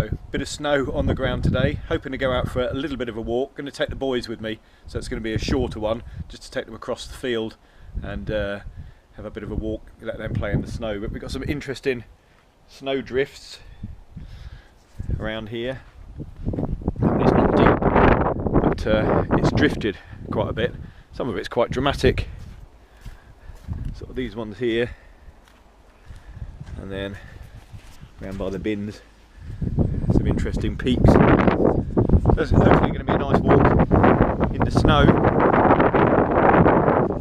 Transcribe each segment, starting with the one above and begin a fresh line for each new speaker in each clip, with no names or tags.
So a bit of snow on the ground today, hoping to go out for a little bit of a walk. Going to take the boys with me, so it's going to be a shorter one, just to take them across the field and have a bit of a walk, let them play in the snow. But we've got some interesting snow drifts around here. It's not deep, but it's drifted quite a bit. Some of it's quite dramatic. Sort of these ones here, and then around by the bins, some interesting peaks. So it's hopefully going to be a nice walk in the snow.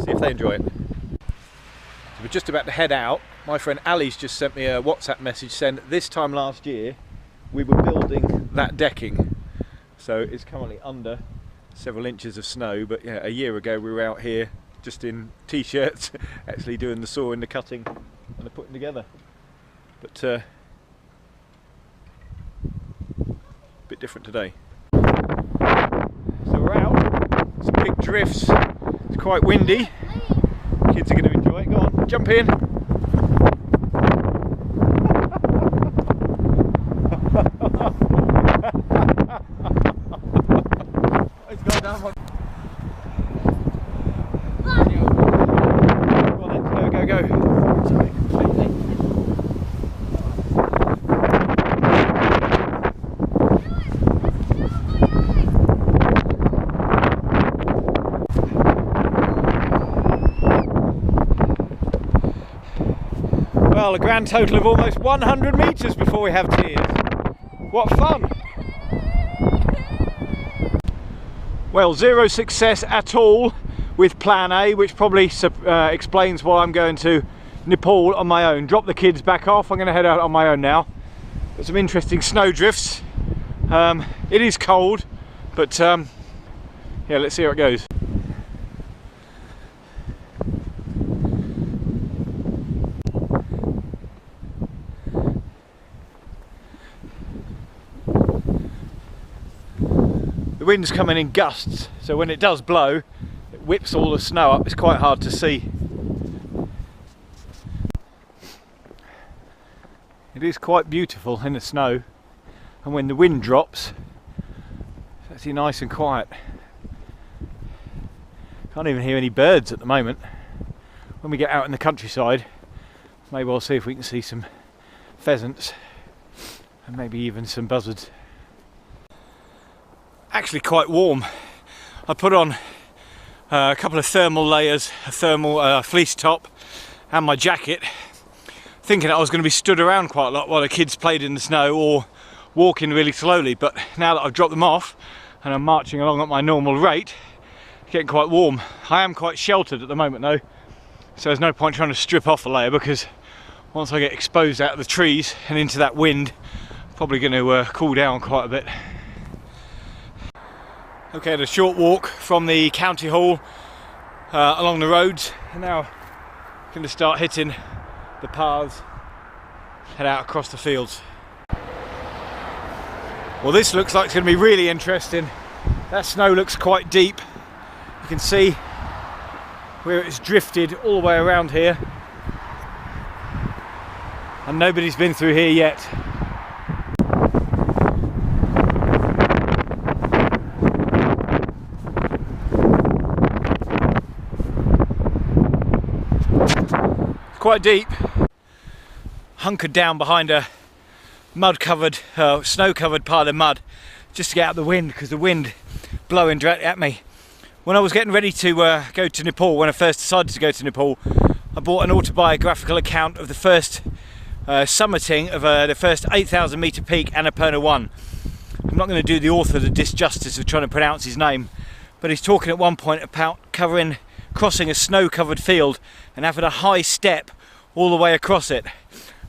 See if they enjoy it. So we're just about to head out. My friend Ali's just sent me a WhatsApp message saying that this time last year we were building that decking. So it's currently under several inches of snow, but yeah, a year ago we were out here just in t-shirts actually doing the sawing, the cutting and the putting together. But a bit different today. So we're out, some big drifts, it's quite windy. Kids are going to enjoy it. Go on, jump in. It's gone down one. Go on then, go, go, go. Sorry, completely. Well, a grand total of almost 100 metres before we have tears. What fun! Well, zero success at all with plan A, which probably explains why I'm going to Nepal on my own. Drop the kids back off, I'm going to head out on my own now. Got some interesting snow drifts. It is cold, but yeah, let's see how it goes. The wind's coming in gusts, so when it does blow, it whips all the snow up. It's quite hard to see. It is quite beautiful in the snow, and when the wind drops, it's actually nice and quiet. Can't even hear any birds at the moment. When we get out in the countryside, maybe I'll see if we can see some pheasants and maybe even some buzzards. Actually quite warm. I put on a couple of thermal layers, a thermal fleece top and my jacket, thinking I was going to be stood around quite a lot while the kids played in the snow or walking really slowly, but now that I've dropped them off and I'm marching along at my normal rate, it's getting quite warm. I am quite sheltered at the moment though, so there's no point trying to strip off a layer, because once I get exposed out of the trees and into that wind, I'm probably going to cool down quite a bit. Okay, had a short walk from the county hall along the roads, and now going to start hitting the paths, head out across the fields. Well, this looks like it's going to be really interesting. That snow looks quite deep. You can see where it's drifted all the way around here, and nobody's been through here yet. Quite deep. Hunkered down behind a mud-covered, snow-covered pile of mud, just to get out the wind, because the wind blowing directly at me. When I was getting ready to go to Nepal, when I first decided to go to Nepal, I bought an autobiographical account of the first summiting of the first 8,000 metre peak, Annapurna 1. I'm not going to do the author the disjustice of trying to pronounce his name, but he's talking at one point about crossing a snow-covered field and having a high step all the way across it.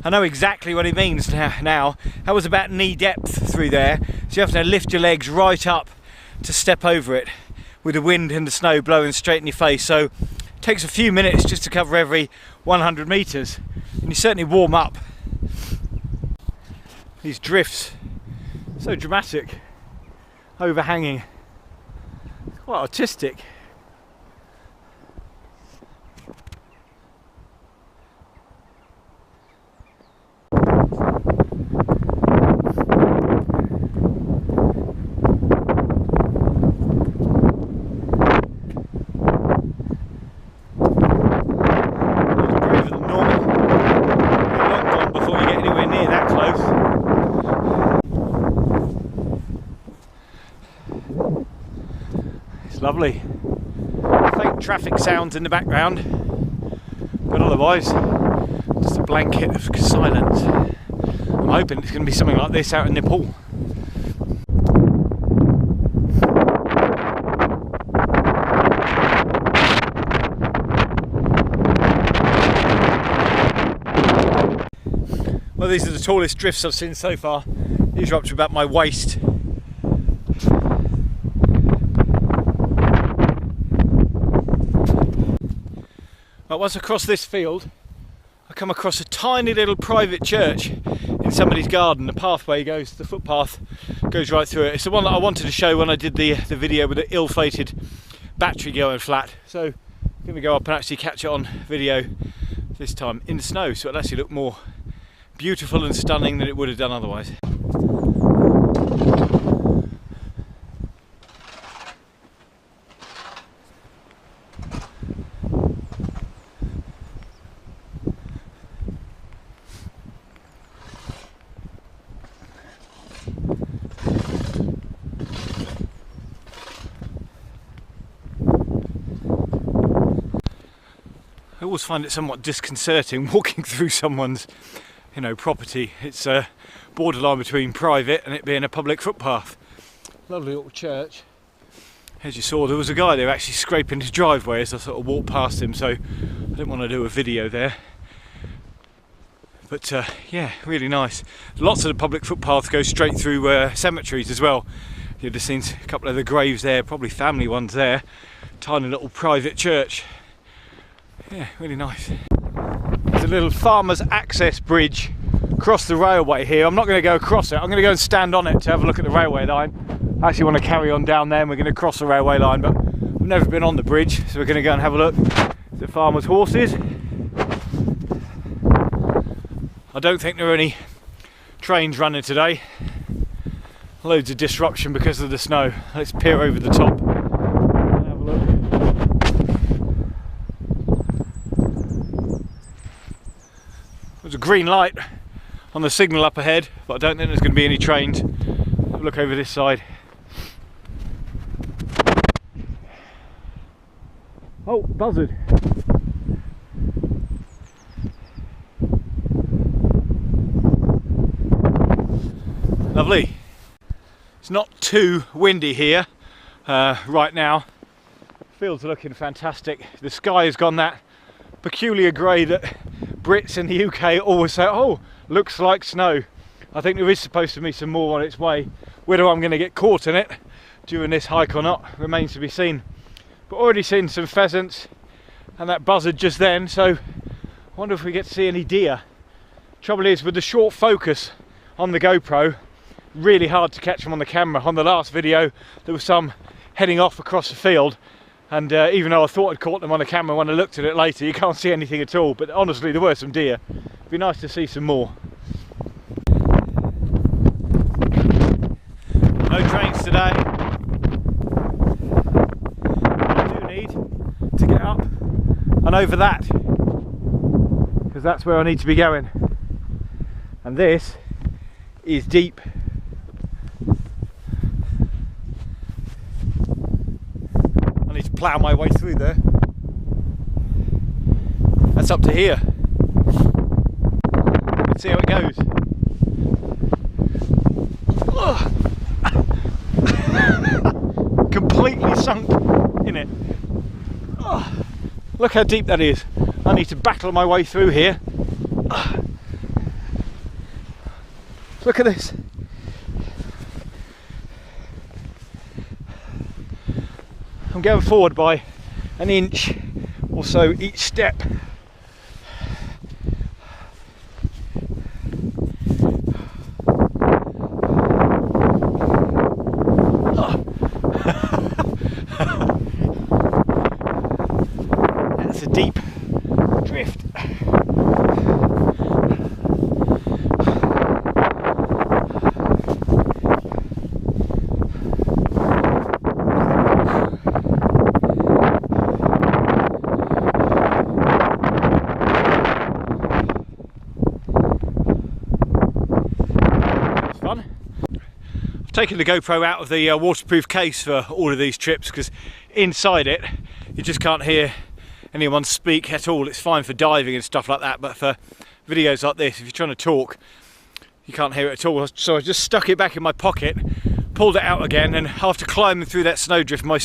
I know exactly what he means now. That was about knee depth through there, so you have to lift your legs right up to step over it with the wind and the snow blowing straight in your face. So it takes a few minutes just to cover every 100 metres, and you certainly warm up. These drifts, so dramatic, overhanging, quite artistic. It's lovely. Faint traffic sounds in the background, but otherwise just a blanket of silence. I'm hoping it's going to be something like this out in Nepal. Well, these are the tallest drifts I've seen so far. These are up to about my waist. Right, once I cross this field, I come across a tiny little private church in somebody's garden. The pathway goes, the footpath goes right through it. It's the one that I wanted to show when I did the video with the ill-fated battery going flat. So I'm going to go up and actually catch it on video this time in the snow, so it'll actually look more beautiful and stunning than it would have done otherwise. I always find it somewhat disconcerting walking through someone's, property. It's borderline between private and it being a public footpath. Lovely little church. As you saw, there was a guy there actually scraping his driveway as I sort of walked past him, so I didn't want to do a video there. But yeah, really nice. Lots of the public footpaths go straight through cemeteries as well. You'd have seen a couple of the graves there, probably family ones there. Tiny little private church. Yeah, really nice. There's a little farmer's access bridge across the railway here. I'm not going to go across it. I'm going to go and stand on it to have a look at the railway line. I actually want to carry on down there and we're going to cross the railway line, but I've never been on the bridge, so we're going to go and have a look at the farmer's horses. I don't think there are any trains running today. Loads of disruption because of the snow. Let's peer over the top and have a look. There's a green light on the signal up ahead, but I don't think there's going to be any trains. Have a look over this side. Oh, buzzard. Lovely. It's not too windy here right now. Fields are looking fantastic. The sky has gone that peculiar grey that Brits in the UK always say, oh, looks like snow. I think there is supposed to be some more on its way. Whether I'm going to get caught in it during this hike or not remains to be seen. But already seen some pheasants and that buzzard just then, so I wonder if we get to see any deer. Trouble is, with the short focus on the GoPro, really hard to catch them on the camera. On the last video there was some heading off across the field, and even though I thought I'd caught them on the camera, when I looked at it later you can't see anything at all. But honestly, there were some deer. It'd be nice to see some more. No trains today. I do need to get up and over that, because that's where I need to be going, and this is deep. I need to plough my way through there. That's up to here. Let's see how it goes. Completely sunk in it. Look how deep that is. I need to battle my way through here. Look at this. I'm going forward by an inch or so each step. That's a deep drift. Taken the GoPro out of the waterproof case for all of these trips because inside it, you just can't hear anyone speak at all. It's fine for diving and stuff like that, but for videos like this, if you're trying to talk, you can't hear it at all. So I just stuck it back in my pocket, pulled it out again, and after climbing through that snowdrift, my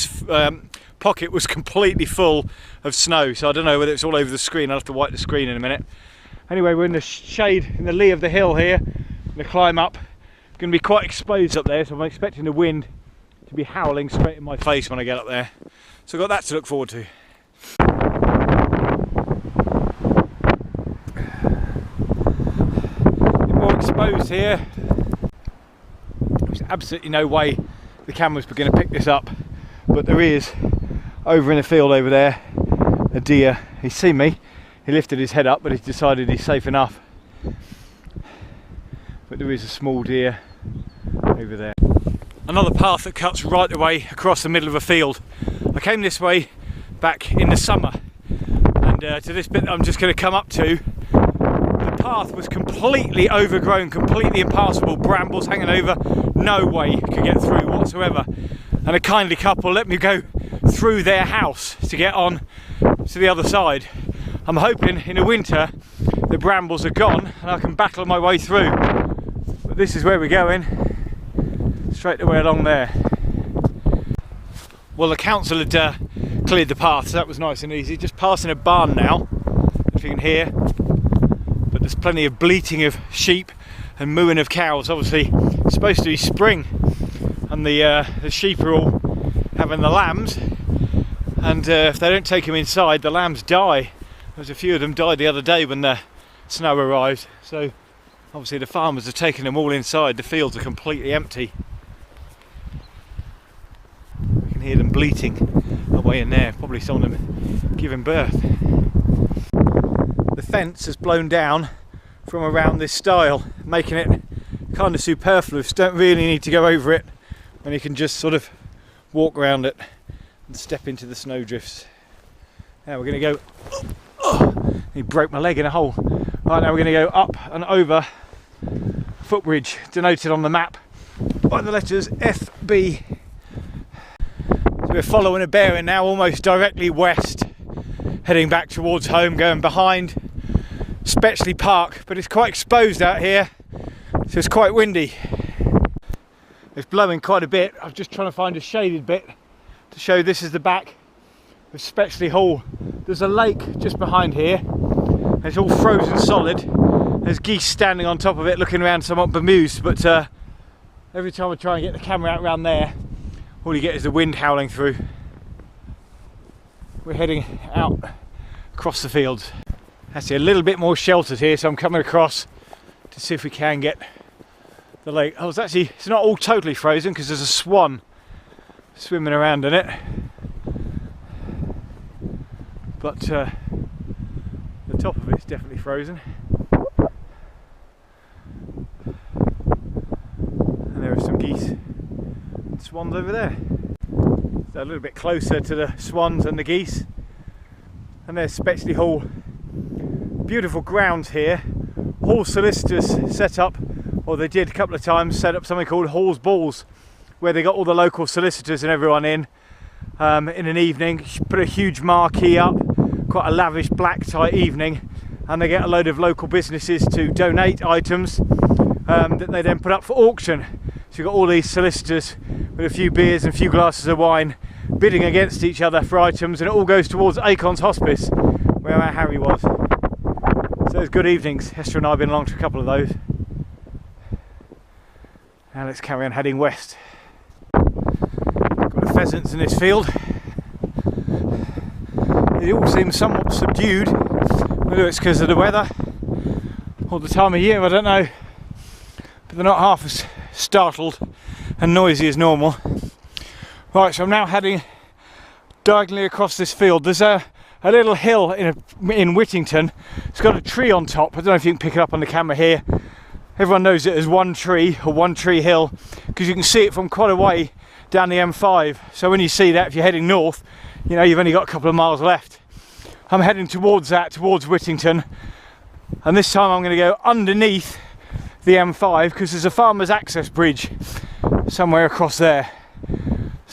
pocket was completely full of snow. So I don't know whether it's all over the screen. I'll have to wipe the screen in a minute. Anyway, we're in the shade, in the lee of the hill here. The climb up, going to be quite exposed up there, so I'm expecting the wind to be howling straight in my face when I get up there. So I've got that to look forward to. A bit more exposed here. There's absolutely no way the camera's going to pick this up, but there is, over in the field over there, a deer. He's seen me, he lifted his head up, but he's decided he's safe enough. But there is a small deer over there. Another path that cuts right the way across the middle of a field. I came this way back in the summer, and to this bit that I'm just going to come up to, the path was completely overgrown, completely impassable, brambles hanging over, no way you could get through whatsoever. And a kindly couple let me go through their house to get on to the other side. I'm hoping in the winter the brambles are gone and I can battle my way through. But this is where we're going, straight away along there. Well, the council had cleared the path, so that was nice and easy. Just passing a barn now, if you can hear. But there's plenty of bleating of sheep and mooing of cows. Obviously, it's supposed to be spring, and the sheep are all having the lambs. And if they don't take them inside, the lambs die. There's a few of them died the other day when the snow arrived. So obviously the farmers are taking them all inside. The fields are completely empty. You can hear them bleating away in there. Probably some of them giving birth. The fence has blown down from around this stile, making it kind of superfluous. Don't really need to go over it when you can just sort of walk around it and step into the snowdrifts. Now we're going to go. He broke my leg in a hole. Right, now we're going to go up and over a footbridge denoted on the map by the letters FB. So we're following a bearing now, almost directly west, heading back towards home, going behind Spetchley Park, but it's quite exposed out here, so it's quite windy. It's blowing quite a bit. I'm just trying to find a shaded bit to show this is the back of Spetchley Hall. There's a lake just behind here. It's all frozen solid. There's geese standing on top of it looking around somewhat bemused, but every time I try and get the camera out around there, all you get is the wind howling through. We're heading out across the fields. Actually a little bit more sheltered here, so I'm coming across to see if we can get the lake. Oh, it's not all totally frozen because there's a swan swimming around in it. But the top of it's definitely frozen. And there are some geese and swans over there. So a little bit closer to the swans and the geese. And there's Spetchley Hall. Beautiful grounds here. Hall solicitors set up, or they did a couple of times, set up something called Hall's Balls, where they got all the local solicitors and everyone in an evening, put a huge marquee up, quite a lavish black tie evening, and they get a load of local businesses to donate items that they then put up for auction. So you've got all these solicitors with a few beers and a few glasses of wine bidding against each other for items, and it all goes towards Acorn's Hospice, where our Harry was. So it's good evenings. Hester and I have been along to a couple of those. Now let's carry on heading west. Got the pheasants in this field. It all seems somewhat subdued, whether it's because of the weather or the time of year, I don't know, but they're not half as startled and noisy as normal. Right, so I'm now heading diagonally across this field. There's a little hill in Whittington. It's got a tree on top. I don't know if you can pick it up on the camera here. Everyone knows it as One Tree or One Tree Hill because you can see it from quite a way down the M5. So when you see that, if you're heading north, you know you've only got a couple of miles left. I'm heading towards that, towards Whittington, and this time I'm going to go underneath the M5 because there's a farmer's access bridge somewhere across there.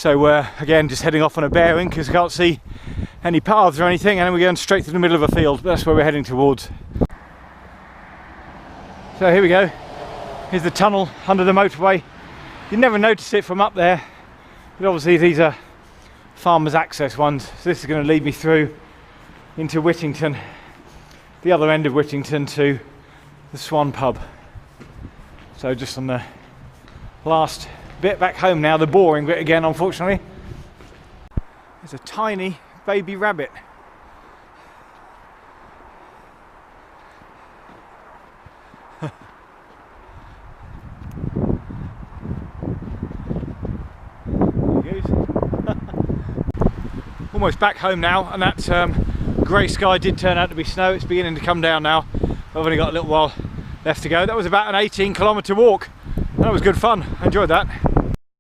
So we're again just heading off on a bearing because I can't see any paths or anything, and then we're going straight to the middle of a field. That's where we're heading towards. So here we go. Here's the tunnel under the motorway. You never notice it from up there, but obviously these are farmers' access ones. So this is going to lead me through into Whittington, the other end of Whittington, to the Swan pub. So just on the last bit back home now, the boring bit again, unfortunately. There's a tiny baby rabbit. There he goes. Almost back home now, and that grey sky did turn out to be snow. It's beginning to come down now. I've only got a little while left to go. That was about an 18-kilometre walk. That was good fun. I enjoyed that.